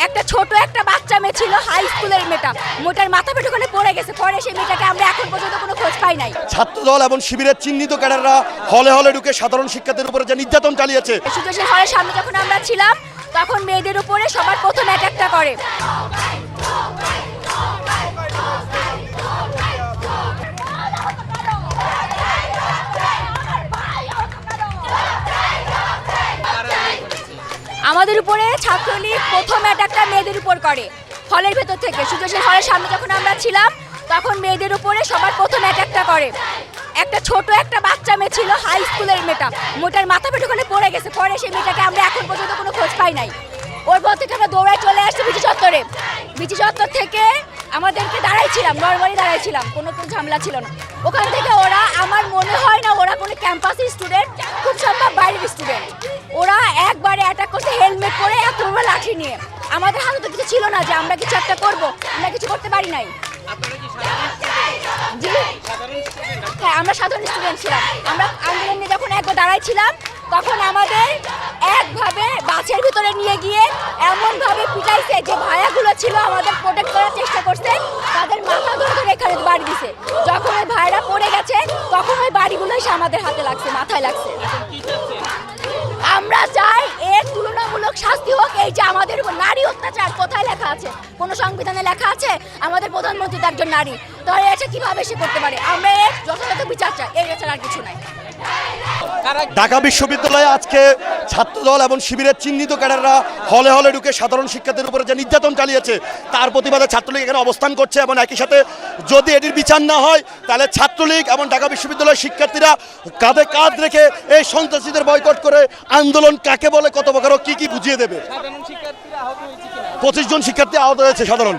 একটা ছোট একটা বাচ্চা মেয়ে ছিল, হাই স্কুলের মেয়েটা, মোটার মাথা পেটে ওখানে পড়ে গেছে। পরে সেই মেয়েটাকে আমরা এখন পর্যন্ত কোনো খোঁজ পাই নাই। ছাত্রদল এবং শিবিরের চিহ্নিত ক্যাডাররা হলে হলে ঢুকে সাধারণ শিক্ষার্থীদের উপরে যে নির্যাতন চালিয়েছে, সুজনের হলের সামনে যখন আমরা ছিলাম তখন মেয়েদের উপরে সবার প্রথম অ্যাটাকটা করে। আমাদের উপরে ছাত্রলীগ প্রথম অ্যাটাকটা মেয়েদের উপর করে হলের ভেতর থেকে। সুজনের হলের সামনে যখন আমরা ছিলাম তখন মেয়েদের উপরে সবার প্রথম অ্যাটাকটা করে। একটা ছোট একটা বাচ্চা মেয়ে ছিল, হাই স্কুলের মেয়েটা, মোটার মাথা পেটে ওখানে পড়ে গেছে। পরে সেই মেয়েটাকে আমরা এখন পর্যন্ত কোনো খোঁজ পাই নাই। ওর পর থেকে আমরা দৌড়ায় চলে আসছি বিচি চত্বরে। বিচি চত্বর থেকে আমাদেরকে দাঁড়াইছিলাম, নর্মালি দাঁড়াইছিলাম, কোনো ঝামেলা ছিল না। ওখান থেকে ওরা, আমার মনে হয় না ওরা কোনো ক্যাম্পাসের স্টুডেন্ট, খুব সম্ভব বাইরের স্টুডেন্ট। ওরা একবারে অ্যাটাক করছে হেলমেট পরে, এত বড় লাঠি নিয়ে। আমাদের হাতে তো কিছু ছিল না যে আমরা কিছু একটা করবো, আমরা কিছু করতে পারি নাই। জি হ্যাঁ, আমরা সাধারণ স্টুডেন্ট ছিলাম। আমরা আন্দোলন নিয়ে যখন একবার দাঁড়াইছিলাম তখন আমাদের একভাবে বাসের ভিতরে নিয়ে গিয়ে এমনভাবে পিটাইছে যে ভাইয়াগুলো ছিল আমাদের প্রোটেক্ট করার চেষ্টা করছে, তাদের মাথা ধরে ধরে এখানে বাড়ি দিছে। যখন ওই ভাইরা পড়ে গেছে তখন ওই বাড়িগুলো এসে আমাদের হাতে লাগছে, মাথায় লাগছে। আমরা চাই এর তুলনামূলক শাস্তি হোক। এই যে আমাদের উপর নারী অত্যাচার কোথায় লেখা আছে? কোনো সংবিধানে লেখা আছে আমাদের প্রধানমন্ত্রী তার একজন নারী? তাহলে এটা কিভাবে সে করতে পারে? আমরা এর যথাযথ বিচার চাই, এর এছাড়া আর কিছু নাই। ঢাকা বিশ্ববিদ্যালয়ে আজকে ছাত্রদল এবং শিবিরের চিহ্নিত ক্যাডাররা হলে হলে ঢুকে সাধারণ শিক্ষার্থীদের উপরে যে নির্যাতন চালিয়েছে তার প্রতিবাদে ছাত্রলীগ এখানে অবস্থান করছে। এবং একই সাথে যদি এটির বিচার না হয় তাহলে ছাত্রলীগ এবং ঢাকা বিশ্ববিদ্যালয়ের শিক্ষার্থীরা কাঁধে কাঁধ রেখে এই সন্ত্রাসীদের বয়কট করে আন্দোলন কাকে বলে, কত প্রকার কি কি বুঝিয়ে দেবে। 25 জন শিক্ষার্থী আহত হয়েছে সাধারণ।